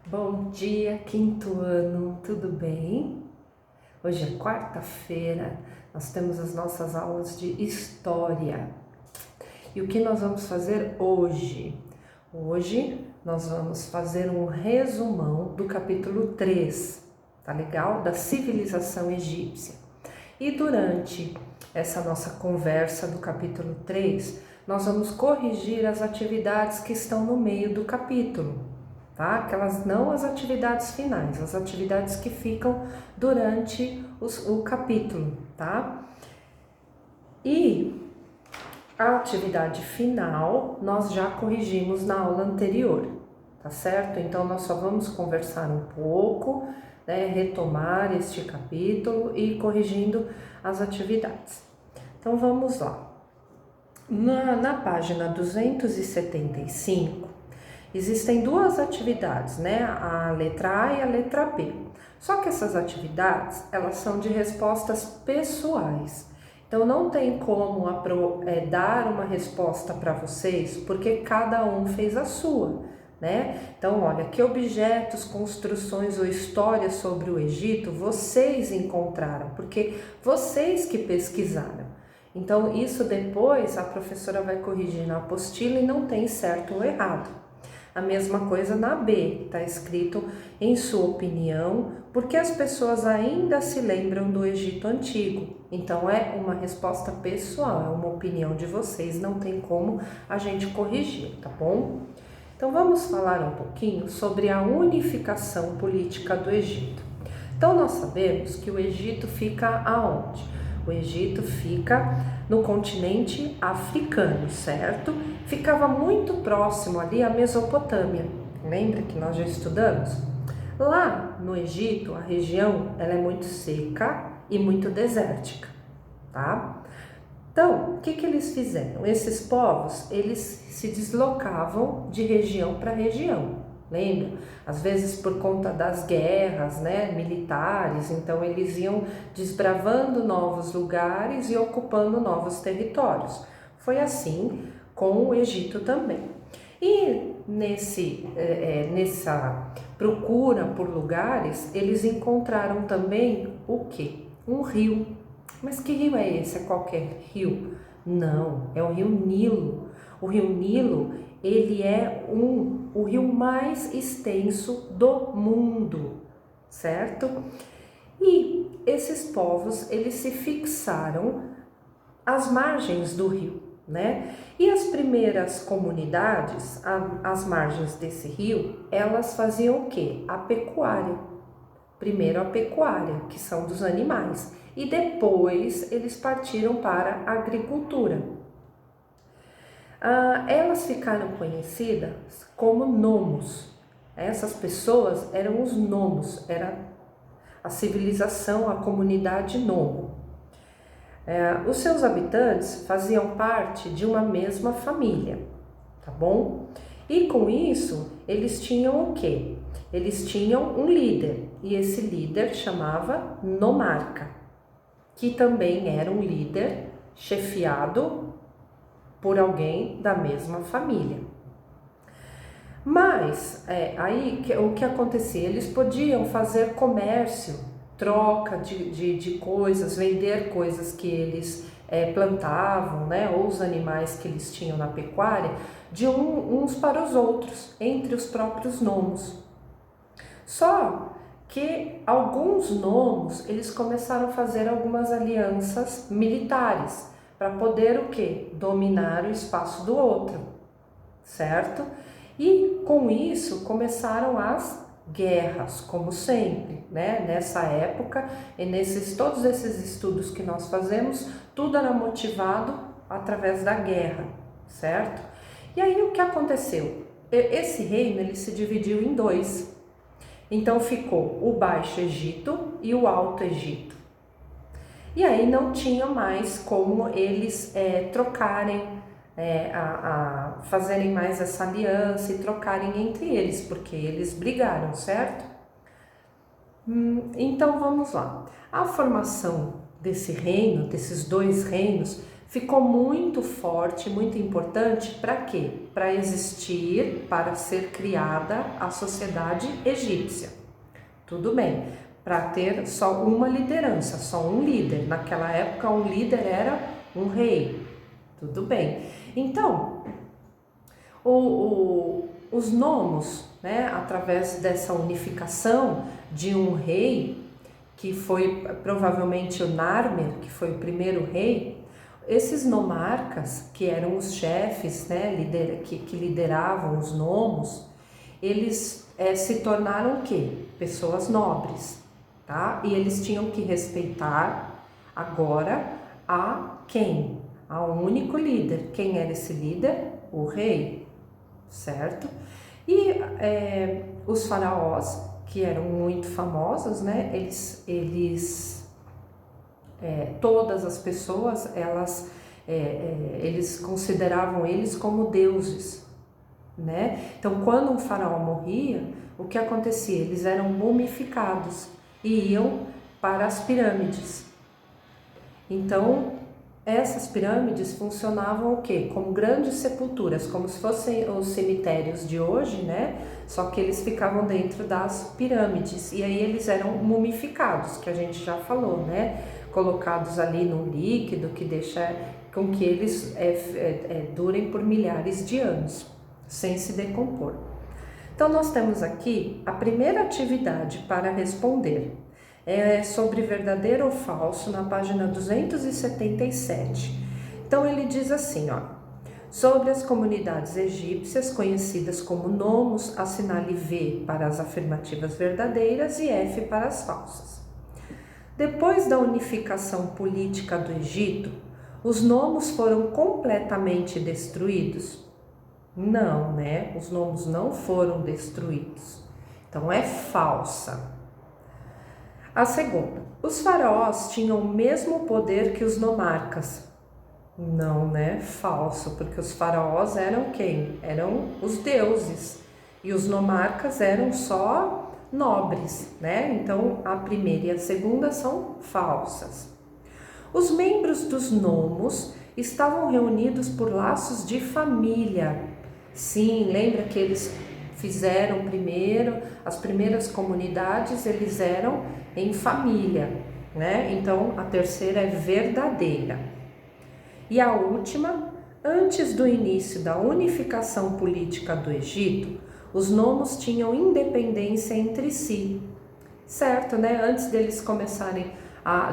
Bom dia, quinto ano, tudo bem? Hoje é quarta-feira, nós temos as nossas aulas de história. E o que nós vamos fazer hoje? Hoje nós vamos fazer um resumão do capítulo 3, tá legal? Da civilização egípcia. E durante essa nossa conversa do capítulo 3, nós vamos corrigir as atividades que estão no meio do capítulo. Tá? Aquelas não as atividades finais, as atividades que ficam durante o capítulo, tá? E a atividade final nós já corrigimos na aula anterior, tá certo? Então nós só vamos conversar um pouco, né, retomar este capítulo e ir corrigindo as atividades. Então vamos lá. Na página 275, existem duas atividades, né? A letra A e a letra B. Só que essas atividades, elas são de respostas pessoais. Então, não tem como dar uma resposta para vocês, porque cada um fez a sua, né? Então, olha, que objetos, construções ou histórias sobre o Egito vocês encontraram, porque vocês que pesquisaram. Então, isso depois a professora vai corrigir na apostila e não tem certo ou errado. A mesma coisa na B, está escrito em sua opinião, porque as pessoas ainda se lembram do Egito Antigo. Então é uma resposta pessoal, é uma opinião de vocês, não tem como a gente corrigir, tá bom? Então vamos falar um pouquinho sobre a unificação política do Egito. Então nós sabemos que o Egito fica aonde? O Egito fica no continente africano, certo? Ficava muito próximo ali à Mesopotâmia. Lembra que nós já estudamos? Lá no Egito, a região ela é muito seca e muito desértica, tá? Então, o que eles fizeram? Esses povos, eles se deslocavam de região para região. Lembra? Às vezes por conta das guerras, né, militares, então eles iam desbravando novos lugares e ocupando novos territórios. Foi assim com o Egito também. E nessa procura por lugares, eles encontraram também o quê? Um rio. Mas que rio é esse? É qualquer rio? Não, é o rio Nilo. O rio Nilo, ele é o rio mais extenso do mundo, certo? E esses povos, eles se fixaram às margens do rio, né? E as primeiras comunidades, às margens desse rio, elas faziam o quê? A pecuária. Primeiro a pecuária, que são dos animais, e depois eles partiram para a agricultura. Elas ficaram conhecidas como nomos. Essas pessoas eram os nomos, era a civilização, a comunidade nomo. Os seus habitantes faziam parte de uma mesma família, tá bom? E com isso, eles tinham o quê? Eles tinham um líder, e esse líder chamava nomarca, que também era um líder chefiado por alguém da mesma família. Mas aí o que acontecia? Eles podiam fazer comércio, troca de coisas, vender coisas que eles plantavam, né, ou os animais que eles tinham na pecuária, de uns para os outros, entre os próprios nomos. Só que alguns nomos, eles começaram a fazer algumas alianças militares, para poder o quê? Dominar o espaço do outro, certo? E com isso começaram as guerras, como sempre, né? Nessa época, e todos esses estudos que nós fazemos, tudo era motivado através da guerra, certo? E aí o que aconteceu? Esse reino ele se dividiu em dois. Então ficou o Baixo Egito e o Alto Egito. E aí não tinha mais como eles trocarem, fazerem mais essa aliança e trocarem entre eles, porque eles brigaram, certo? Então vamos lá. A formação desse reino, desses dois reinos, ficou muito forte, muito importante para quê? Para existir, para ser criada a sociedade egípcia. Tudo bem, para ter só uma liderança, só um líder. Naquela época, um líder era um rei. Tudo bem. Então, os nomos, né, através dessa unificação de um rei, que foi provavelmente o Narmer, que foi o primeiro rei, esses nomarcas, que eram os chefes, né, que lideravam os nomos, eles se tornaram o quê? Pessoas nobres, tá? E eles tinham que respeitar agora a quem? A um único líder. Quem era esse líder? O rei, certo? E os faraós, que eram muito famosos, né? Todas as pessoas, eles consideravam eles como deuses, né? Então, quando um faraó morria, o que acontecia? Eles eram mumificados e iam para as pirâmides. Então, essas pirâmides funcionavam o quê? Como grandes sepulturas, como se fossem os cemitérios de hoje, né? Só que eles ficavam dentro das pirâmides e aí eles eram mumificados, que a gente já falou, né? Colocados ali no líquido que deixa com que eles durem por milhares de anos, sem se decompor. Então, nós temos aqui a primeira atividade para responder. É sobre verdadeiro ou falso, na página 277. Então, ele diz assim, ó. Sobre as comunidades egípcias, conhecidas como nomos, assinale V para as afirmativas verdadeiras e F para as falsas. Depois da unificação política do Egito, os nomos foram completamente destruídos? Não, né? Os nomos não foram destruídos. Então, é falsa. A segunda, os faraós tinham o mesmo poder que os nomarcas? Não, né? Falso, porque os faraós eram quem? Eram os deuses e os nomarcas eram só nobres, né? Então, a primeira e a segunda são falsas. Os membros dos nomos estavam reunidos por laços de família. Sim, lembra que eles fizeram primeiro, as primeiras comunidades, eles eram em família, né? Então, a terceira é verdadeira. E a última, antes do início da unificação política do Egito, os nomos tinham independência entre si, certo, né? Antes deles começarem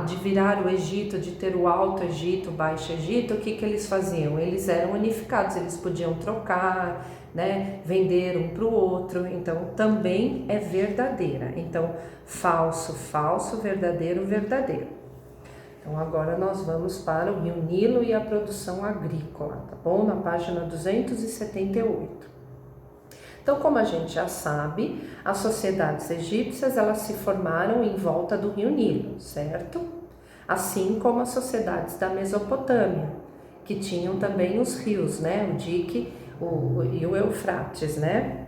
de virar o Egito, de ter o Alto Egito, o Baixo Egito, o que eles faziam? Eles eram unificados, eles podiam trocar, né? Vender um para o outro, então também é verdadeira. Então, falso, falso, verdadeiro, verdadeiro. Então, agora nós vamos para o Rio Nilo e a produção agrícola, tá bom? Na página 278. Então, como a gente já sabe, as sociedades egípcias, elas se formaram em volta do Rio Nilo, certo? Assim como as sociedades da Mesopotâmia, que tinham também os rios, né? O Dique e o Eufrates, né?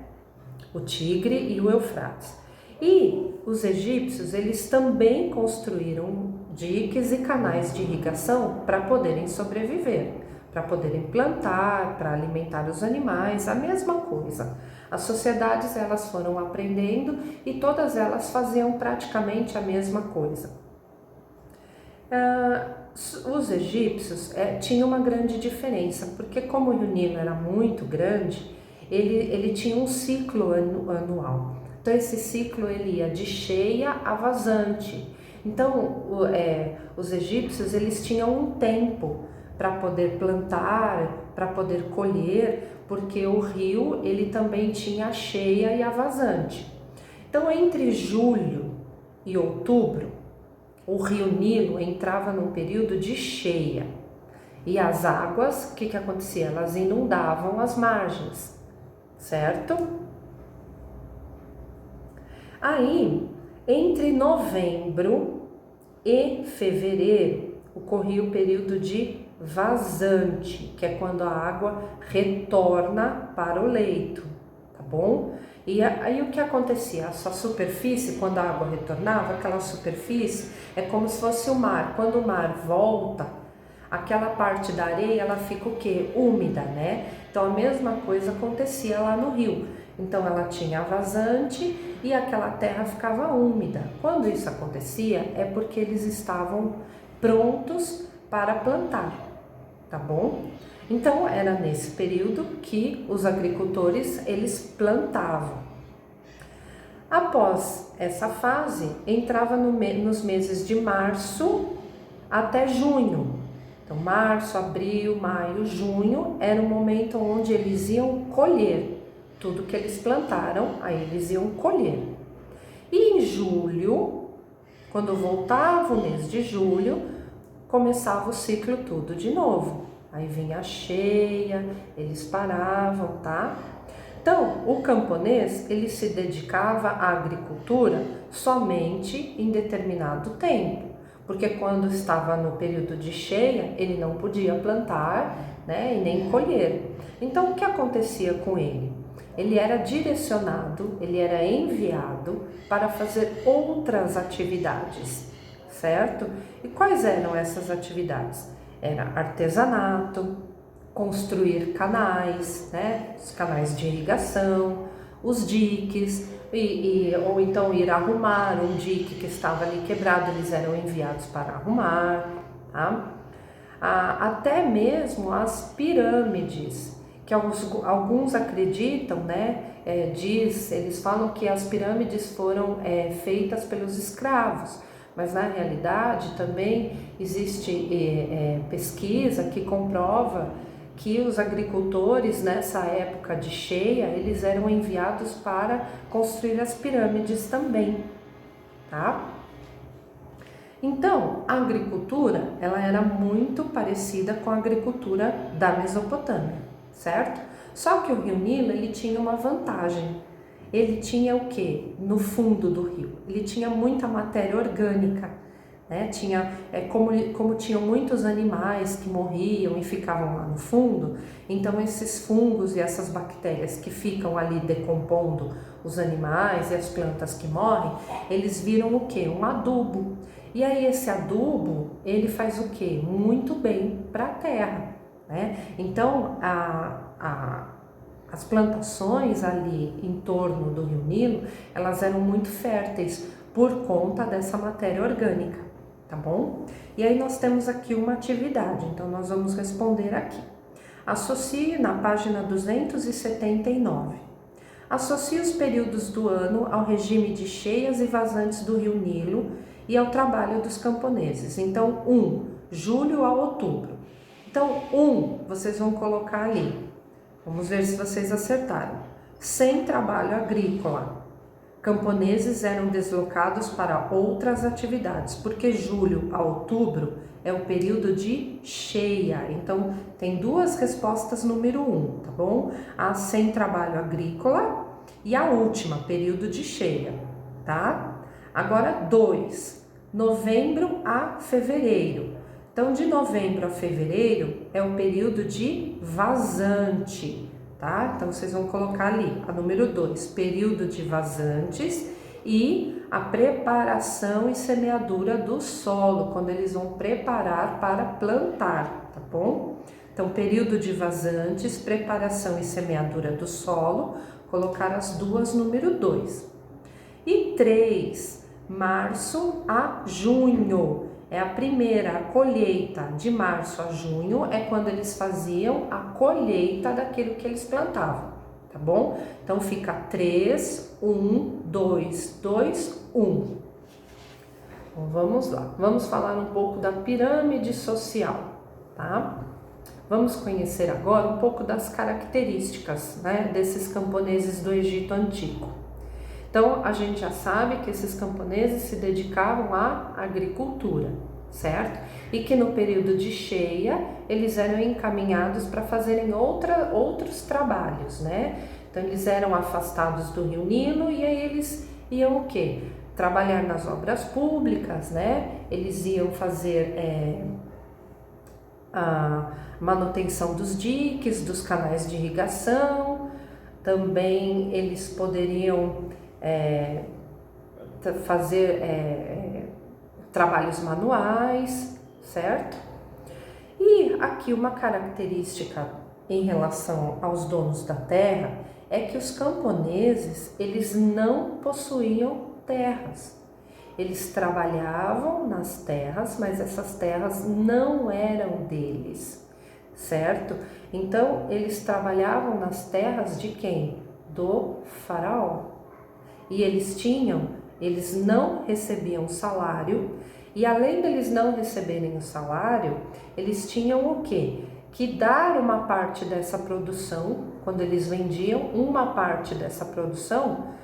O Tigre e o Eufrates. E os egípcios, eles também construíram diques e canais de irrigação para poderem sobreviver, para poderem plantar, para alimentar os animais, a mesma coisa. As sociedades, elas foram aprendendo e todas elas faziam praticamente a mesma coisa. Os egípcios tinham uma grande diferença, porque como o Rio Nilo era muito grande, ele tinha um ciclo anual. Então, esse ciclo ele ia de cheia a vazante. Então, os egípcios, eles tinham um tempo para poder plantar, para poder colher, porque o rio ele também tinha a cheia e a vazante. Então, entre julho e outubro, o rio Nilo entrava num período de cheia e as águas, o que acontecia? Elas inundavam as margens, certo? Aí, entre novembro e fevereiro, ocorria o período de vazante, que é quando a água retorna para o leito, tá bom? E aí o que acontecia? Essa superfície, quando a água retornava, aquela superfície é como se fosse o mar. Quando o mar volta, aquela parte da areia ela fica o quê? Úmida, né? Então a mesma coisa acontecia lá no rio. Então ela tinha a vazante e aquela terra ficava úmida. Quando isso acontecia é porque eles estavam prontos para plantar, tá bom? Então era nesse período que os agricultores eles plantavam. Após essa fase, entrava nos meses de março até junho. Então, março, abril, maio, junho era o momento onde eles iam colher tudo que eles plantaram, aí eles iam colher. E em julho, quando voltava o mês de julho, começava o ciclo tudo de novo. Aí vinha a cheia, eles paravam, tá? Então, o camponês, ele se dedicava à agricultura somente em determinado tempo, porque quando estava no período de cheia, ele não podia plantar, né, e nem colher. Então, o que acontecia com ele? Ele era direcionado, ele era enviado para fazer outras atividades, certo? E quais eram essas atividades? Era artesanato, construir canais, né? Os canais de irrigação, os diques, ou então ir arrumar um dique que estava ali quebrado, eles eram enviados para arrumar, tá? Até mesmo as pirâmides, que alguns acreditam, né? Eles falam que as pirâmides foram feitas pelos escravos, mas na realidade também existe pesquisa que comprova que os agricultores nessa época de cheia, eles eram enviados para construir as pirâmides também, tá? Então, a agricultura, ela era muito parecida com a agricultura da Mesopotâmia, certo? Só que o Rio Nilo, ele tinha uma vantagem. Ele tinha o quê? No fundo do rio, ele tinha muita matéria orgânica, né? Como tinham muitos animais que morriam e ficavam lá no fundo, então esses fungos e essas bactérias que ficam ali decompondo os animais e as plantas que morrem, eles viram o quê? Um adubo. E aí esse adubo, ele faz o quê? Muito bem para a terra, né? Então as plantações ali em torno do Rio Nilo, elas eram muito férteis por conta dessa matéria orgânica, tá bom? E aí nós temos aqui uma atividade, então nós vamos responder aqui. Associe na página 279. Associe os períodos do ano ao regime de cheias e vazantes do Rio Nilo e ao trabalho dos camponeses. Então, julho a outubro. Então, vocês vão colocar ali. Vamos ver se vocês acertaram. Sem trabalho agrícola. Camponeses eram deslocados para outras atividades, porque julho a outubro é o período de cheia. Então, tem duas respostas número 1, tá bom? A sem trabalho agrícola e a última, período de cheia, tá? Agora, 2, novembro a fevereiro. Então, de novembro a fevereiro é o período de vazante, tá? Então, vocês vão colocar ali a número 2, período de vazantes e a preparação e semeadura do solo, quando eles vão preparar para plantar, tá bom? Então, período de vazantes, preparação e semeadura do solo, colocar as duas número 2. E 3, março a junho. É a primeira, a colheita de março a junho, é quando eles faziam a colheita daquilo que eles plantavam, tá bom? Então fica 3, 1, 2, 2, 1. Então vamos lá, vamos falar um pouco da pirâmide social, tá? Vamos conhecer agora um pouco das características, né, desses camponeses do Egito Antigo. Então, a gente já sabe que esses camponeses se dedicavam à agricultura, certo? E que no período de cheia, eles eram encaminhados para fazerem outros trabalhos, né? Então, eles eram afastados do Rio Nilo e aí eles iam o quê? Trabalhar nas obras públicas, né? Eles iam fazer a manutenção dos diques, dos canais de irrigação. Também eles poderiam fazer trabalhos manuais, certo? E aqui uma característica em relação aos donos da terra é que os camponeses, eles não possuíam terras. Eles trabalhavam nas terras, mas essas terras não eram deles, certo? Então, eles trabalhavam nas terras de quem? Do faraó. E eles não recebiam salário, e além deles não receberem o salário, eles tinham o quê? Que dar uma parte dessa produção, quando eles vendiam, uma parte dessa produção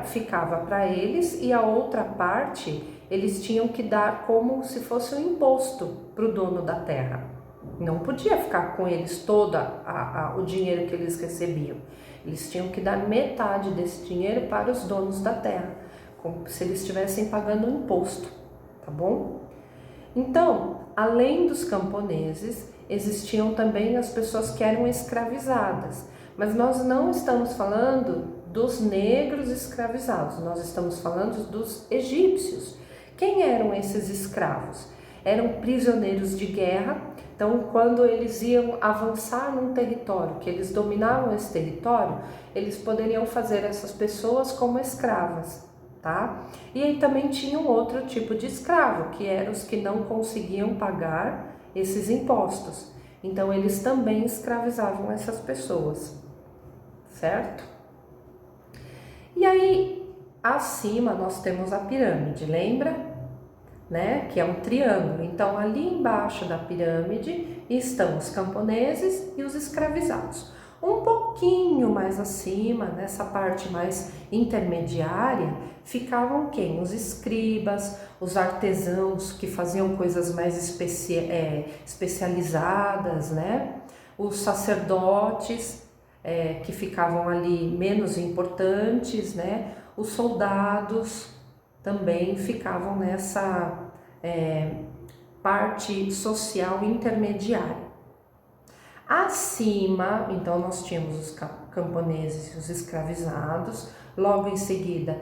ficava para eles, e a outra parte eles tinham que dar como se fosse um imposto para o dono da terra. Não podia ficar com eles todo o dinheiro que eles recebiam. Eles tinham que dar metade desse dinheiro para os donos da terra, como se eles estivessem pagando um imposto, tá bom? Então, além dos camponeses, existiam também as pessoas que eram escravizadas, mas nós não estamos falando dos negros escravizados, nós estamos falando dos egípcios. Quem eram esses escravos? Eram prisioneiros de guerra. Então, quando eles iam avançar num território, que eles dominavam esse território, eles poderiam fazer essas pessoas como escravas, tá? E aí também tinha um outro tipo de escravo, que eram os que não conseguiam pagar esses impostos. Então, eles também escravizavam essas pessoas, certo? E aí, acima nós temos a pirâmide, lembra? Né? Que é um triângulo. Então, ali embaixo da pirâmide estão os camponeses e os escravizados. Um pouquinho mais acima, nessa parte mais intermediária, ficavam quem? Os escribas, os artesãos que faziam coisas mais especializadas, né? Os sacerdotes, que ficavam ali menos importantes, né? Os soldados também ficavam nessa parte social intermediária. Acima, então, nós tínhamos os camponeses e os escravizados, logo em seguida,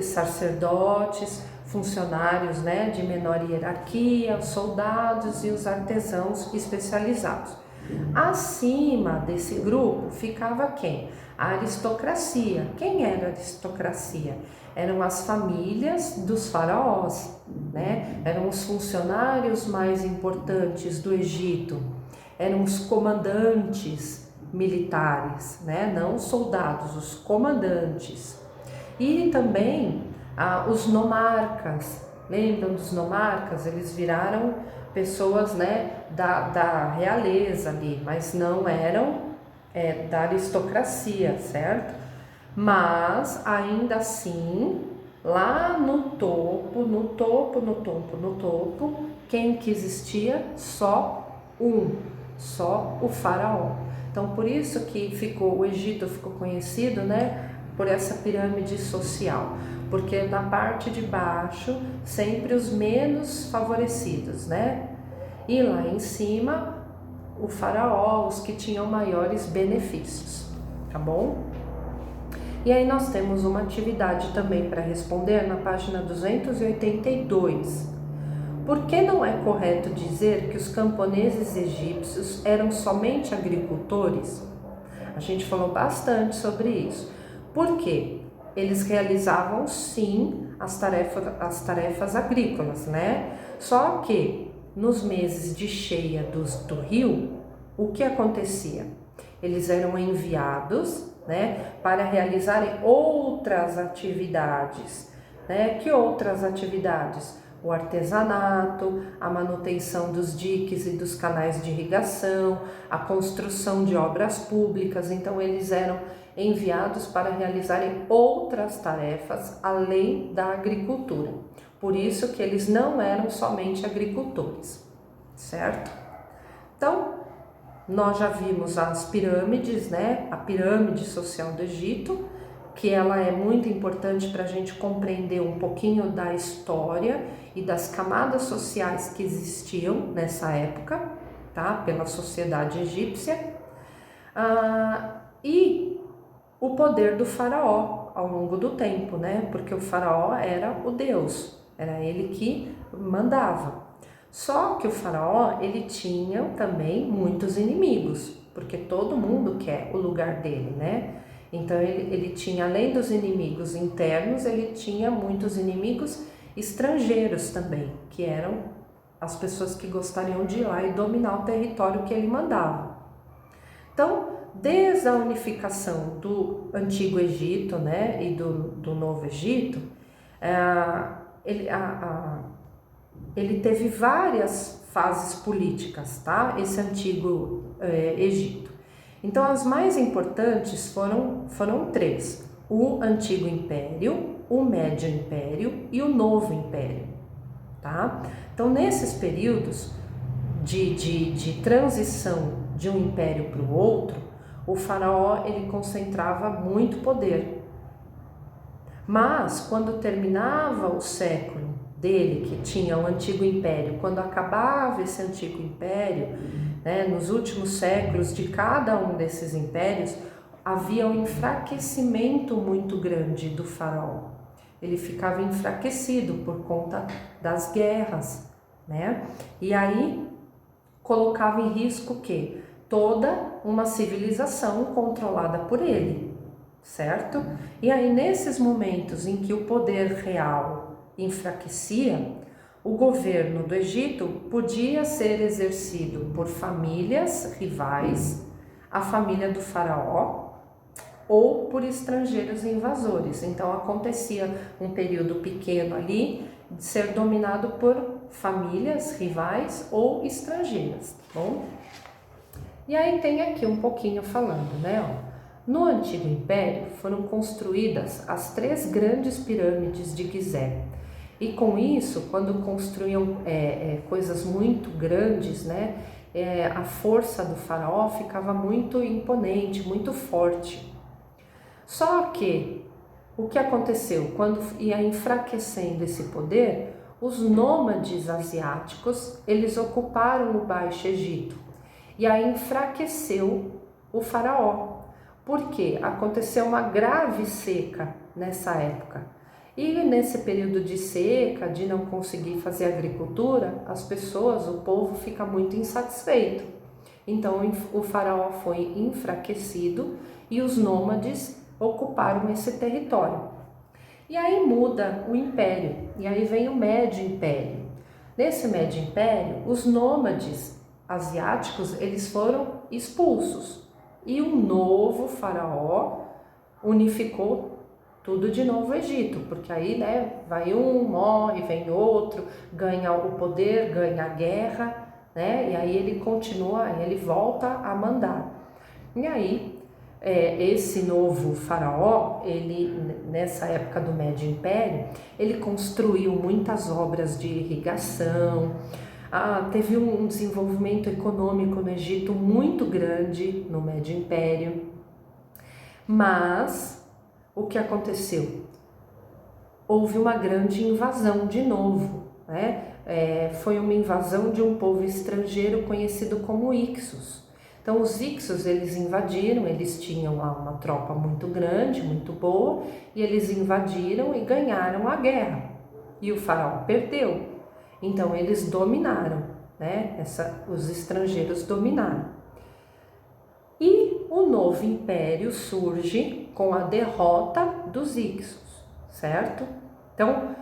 sacerdotes, funcionários, né, de menor hierarquia, os soldados e os artesãos especializados. Acima desse grupo ficava quem? A aristocracia. Quem era a aristocracia? Eram as famílias dos faraós, né? Eram os funcionários mais importantes do Egito, eram os comandantes militares, né? Não os soldados, os comandantes. E também os nomarcas. Lembram dos nomarcas? Eles viraram pessoas, né, da realeza ali, mas não eram da aristocracia, certo? Mas ainda assim, lá no topo, quem que existia? Só o faraó. Então, por isso que o Egito ficou conhecido, né, por essa pirâmide social, porque na parte de baixo sempre os menos favorecidos, né? E lá em cima o faraó, os que tinham maiores benefícios, tá bom? E aí nós temos uma atividade também para responder na página 282. Por que não é correto dizer que os camponeses egípcios eram somente agricultores? A gente falou bastante sobre isso. Por quê? Eles realizavam sim as tarefas agrícolas, né? Só que nos meses de cheia do rio, o que acontecia? Eles eram enviados, né, para realizarem outras atividades, né? Que outras atividades? O artesanato, a manutenção dos diques e dos canais de irrigação, a construção de obras públicas. Então, eles eram enviados para realizarem outras tarefas além da agricultura. Por isso que eles não eram somente agricultores, certo? Então, nós já vimos as pirâmides, né? A pirâmide social do Egito, que ela é muito importante para a gente compreender um pouquinho da história e das camadas sociais que existiam nessa época, tá? Pela sociedade egípcia. E o poder do faraó ao longo do tempo, né? Porque o faraó era o Deus, era ele que mandava. Só que o faraó, ele tinha também muitos inimigos, porque todo mundo quer o lugar dele, né? Então ele tinha, além dos inimigos internos, ele tinha muitos inimigos estrangeiros também, que eram as pessoas que gostariam de ir lá e dominar o território que ele mandava. Então, desde a unificação do Antigo Egito, né, e do Novo Egito, ele teve várias fases políticas, tá? Esse Antigo Egito. Então, as mais importantes foram três: o Antigo Império, o Médio Império e o Novo Império, tá? Então, nesses períodos de transição de um império para o outro, o faraó ele concentrava muito poder. Mas quando terminava o século dele, que tinha o Antigo Império, quando acabava esse Antigo Império, né, nos últimos séculos de cada um desses impérios, havia um enfraquecimento muito grande do faraó. Ele ficava enfraquecido por conta das guerras, né? E aí colocava em risco o quê? Toda uma civilização controlada por ele, certo? E aí, nesses momentos em que o poder real enfraquecia, o governo do Egito podia ser exercido por famílias rivais, a família do faraó, ou por estrangeiros invasores. Então acontecia um período pequeno ali de ser dominado por famílias rivais ou estrangeiras, tá bom? E aí tem aqui um pouquinho falando, né? Ó, no Antigo Império foram construídas as 3 grandes pirâmides de Gizé. E com isso, quando construíam coisas muito grandes, né? A força do faraó ficava muito imponente, muito forte. Só que o que aconteceu? Quando ia enfraquecendo esse poder, os nômades asiáticos, eles ocuparam o Baixo Egito. E aí enfraqueceu o faraó. Por quê? Aconteceu uma grave seca nessa época. E nesse período de seca, de não conseguir fazer agricultura, as pessoas, o povo fica muito insatisfeito. Então o faraó foi enfraquecido e os nômades ocuparam esse território. E aí muda o império, e aí vem o Médio Império. Nesse Médio Império, os nômades asiáticos, eles foram expulsos. E um novo faraó unificou tudo de novo o Egito, porque aí, né, vai um, morre, vem outro, ganha o poder, ganha a guerra, né, e aí ele continua, ele volta a mandar. E aí, esse novo faraó, ele, nessa época do Médio Império, ele construiu muitas obras de irrigação, teve um desenvolvimento econômico no Egito muito grande no Médio Império, mas o que aconteceu? Houve uma grande invasão de novo, né? Foi uma invasão de um povo estrangeiro conhecido como Hyksos. Então os Hyksos, eles invadiram, eles tinham lá uma tropa muito grande, muito boa, e eles invadiram e ganharam a guerra. E o faraó perdeu. Então eles dominaram, né? Os estrangeiros dominaram. E o novo império surge com a derrota dos Hyksos, certo? Então,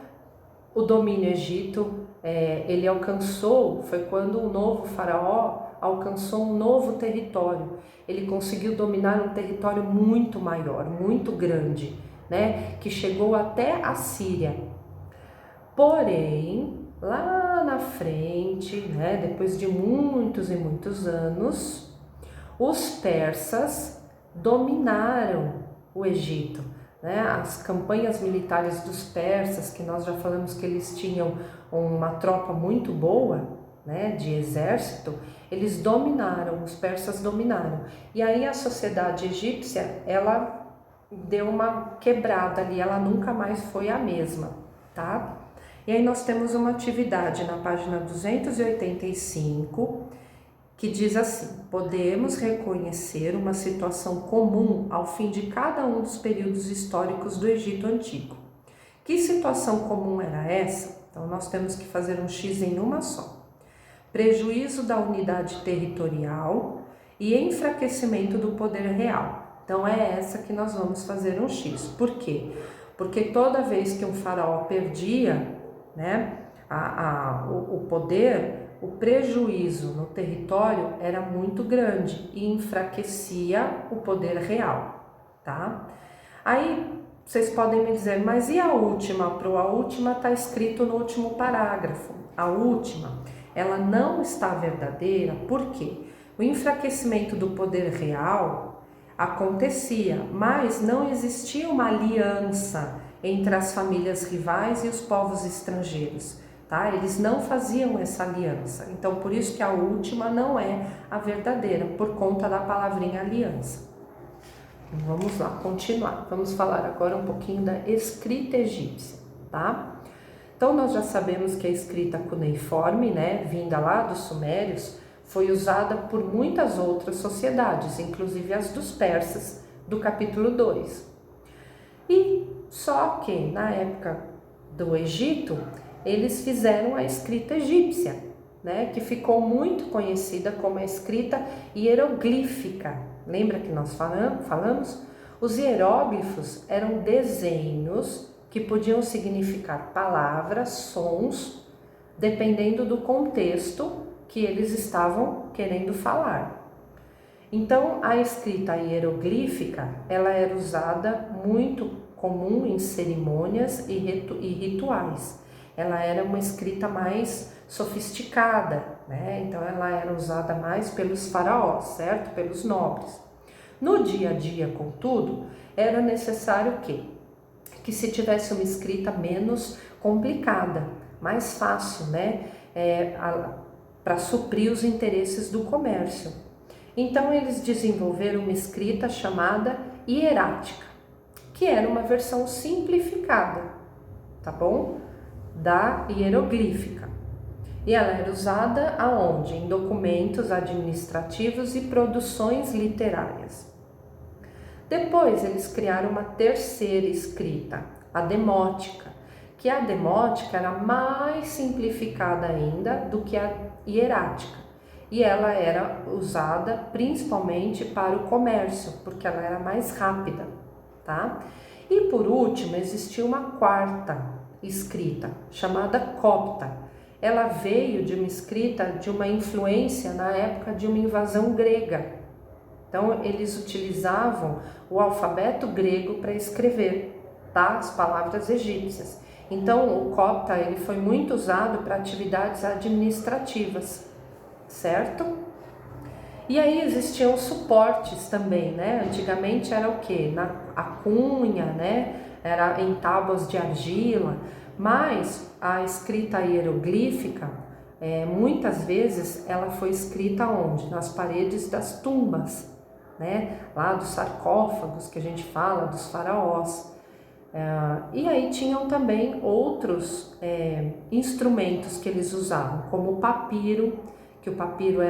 o domínio egito, ele alcançou, foi quando o novo faraó alcançou um novo território. Ele conseguiu dominar um território muito maior, muito grande, né? Que chegou até a Síria. Porém, lá na frente, né, depois de muitos e muitos anos, os persas dominaram o Egito, né? As campanhas militares dos persas, que nós já falamos que eles tinham uma tropa muito boa, né, de exército, eles dominaram, os persas dominaram. E aí a sociedade egípcia, ela deu uma quebrada ali, ela nunca mais foi a mesma, tá? E aí nós temos uma atividade na página 285, que diz assim: podemos reconhecer uma situação comum ao fim de cada um dos períodos históricos do Egito Antigo. Que situação comum era essa? Então nós temos que fazer um X em uma só. prejuízo da unidade territorial e enfraquecimento do poder real. Então é essa que nós vamos fazer um X. Por quê? Porque toda vez que um faraó perdia, né, o poder, o prejuízo no território era muito grande e enfraquecia o poder real, tá? Aí vocês podem me dizer, mas e a última? A última está escrito no último parágrafo. A última, ela não está verdadeira, por quê? O enfraquecimento do poder real acontecia, mas não existia uma aliança entre as famílias rivais e os povos estrangeiros, tá? Eles não faziam essa aliança. Então, por isso que a última não é a verdadeira, por conta da palavrinha aliança. Vamos lá, continuar. Vamos falar agora um pouquinho da escrita egípcia, tá? Então, nós já sabemos que a escrita cuneiforme, né, vinda lá dos sumérios, foi usada por muitas outras sociedades, inclusive as dos persas, do capítulo 2. E só que na época do Egito, eles fizeram a escrita egípcia, né, que ficou muito conhecida como a escrita hieroglífica. Lembra que nós falamos? Os hieróglifos eram desenhos que podiam significar palavras, sons, dependendo do contexto que eles estavam querendo falar. Então, a escrita hieroglífica, ela era usada muito comum em cerimônias e rituais. Ela era uma escrita mais sofisticada, né? Então ela era usada mais pelos faraós, certo? Pelos nobres. No dia a dia, contudo, era necessário que se tivesse uma escrita menos complicada, mais fácil, né? Para suprir os interesses do comércio. Então eles desenvolveram uma escrita chamada hierática, que era uma versão simplificada, tá bom? Da hieroglífica. E ela era usada aonde? Em documentos administrativos e produções literárias. Depois eles criaram uma terceira escrita, a demótica, que a demótica era mais simplificada ainda do que a hierática. E ela era usada principalmente para o comércio, porque ela era mais rápida, tá? E por último, existia uma quarta escrita, chamada copta. Ela veio de uma escrita de uma influência na época de uma invasão grega. Então, eles utilizavam o alfabeto grego para escrever, tá? As palavras egípcias. Então, o copta ele foi muito usado para atividades administrativas, certo? E aí existiam suportes também, né? Antigamente era o quê? A cunha, né? Era em tábuas de argila, mas a escrita hieroglífica, muitas vezes ela foi escrita onde? Nas paredes das tumbas, né? Lá dos sarcófagos que a gente fala, dos faraós. E aí tinham também outros instrumentos que eles usavam, como o papiro, que o papiro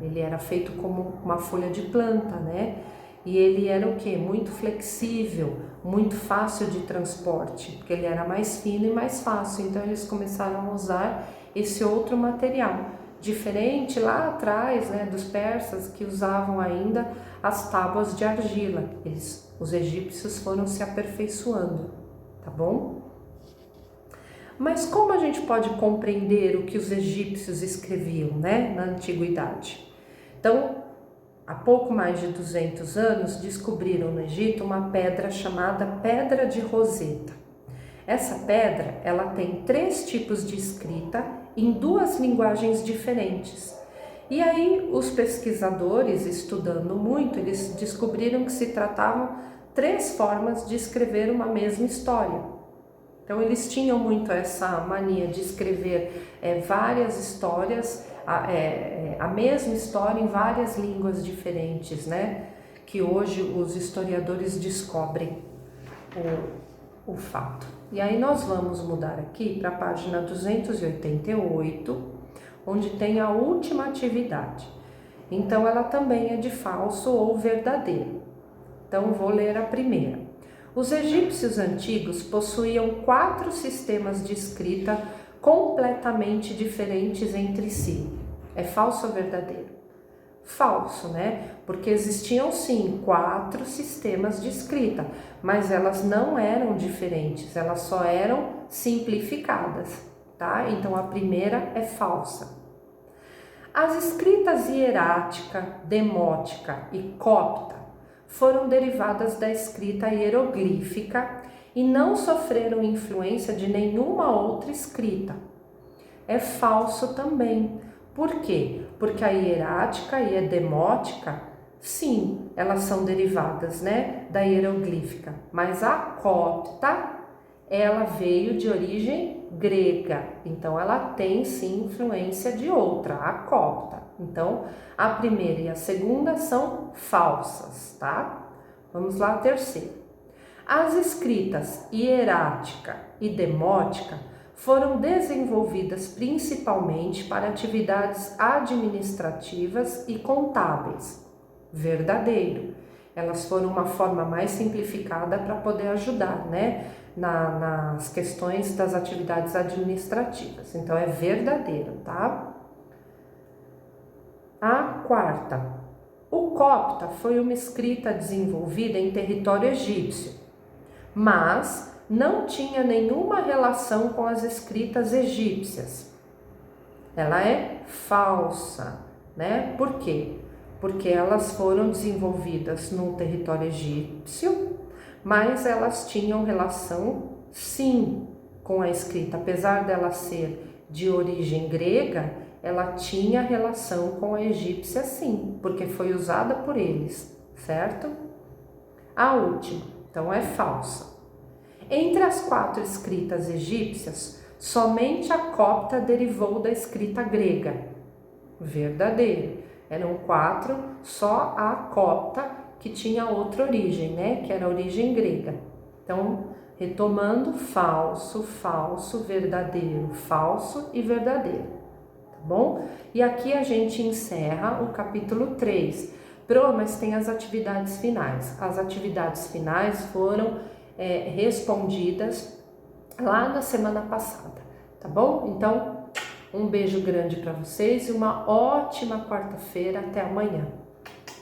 ele era feito como uma folha de planta, né? E ele era o quê? Muito flexível, muito fácil de transporte, porque ele era mais fino e mais fácil. Então eles começaram a usar esse outro material, diferente lá atrás, né, dos persas que usavam ainda as tábuas de argila. Os egípcios foram se aperfeiçoando, tá bom? Mas como a gente pode compreender o que os egípcios escreviam, né, na antiguidade? Então, há pouco mais de 200 anos, descobriram no Egito uma pedra chamada Pedra de Roseta. Essa pedra, ela tem 3 tipos de escrita em 2 linguagens diferentes. E aí, os pesquisadores, estudando muito, eles descobriram que se tratavam 3 formas de escrever uma mesma história. Então, eles tinham muito essa mania de escrever várias histórias, a mesma história em várias línguas diferentes, né? Que hoje os historiadores descobrem o fato. E aí nós vamos mudar aqui para a página 288, onde tem a última atividade. Então, ela também é de falso ou verdadeiro. Então, vou ler a primeira. Os egípcios antigos possuíam 4 sistemas de escrita completamente diferentes entre si. É falso ou verdadeiro? Falso, né? Porque existiam sim 4 sistemas de escrita, mas elas não eram diferentes, elas só eram simplificadas, tá? Então a primeira é falsa. As escritas hierática, demótica e copta foram derivadas da escrita hieroglífica e não sofreram influência de nenhuma outra escrita. É falso também. Por quê? Porque a hierática e a demótica, sim, elas são derivadas, né, da hieroglífica, mas a copta, ela veio de origem grega, então ela tem sim influência de outra, a copta. Então, a primeira e a segunda são falsas, tá? Vamos lá, a terceira. As escritas hierática e demótica foram desenvolvidas principalmente para atividades administrativas e contábeis. Verdadeiro. Elas foram uma forma mais simplificada para poder ajudar, né, nas questões das atividades administrativas. Então é verdadeiro, tá? A quarta. O copta foi uma escrita desenvolvida em território egípcio, mas não tinha nenhuma relação com as escritas egípcias. Ela é falsa, né? Por quê? Porque elas foram desenvolvidas no território egípcio, mas elas tinham relação, sim, com a escrita. Apesar dela ser de origem grega, ela tinha relação com a egípcia, sim, porque foi usada por eles, certo? A última, então, é falsa. Entre as 4 escritas egípcias, somente a copta derivou da escrita grega. Verdadeiro. Eram 4, só a copta que tinha outra origem, né? Que era a origem grega. Então, retomando, falso, falso, verdadeiro, falso e verdadeiro. Tá bom? E aqui a gente encerra o capítulo 3. Mas tem as atividades finais. As atividades finais foram respondidas lá na semana passada, tá bom? Então, um beijo grande para vocês e uma ótima quarta-feira. Até amanhã.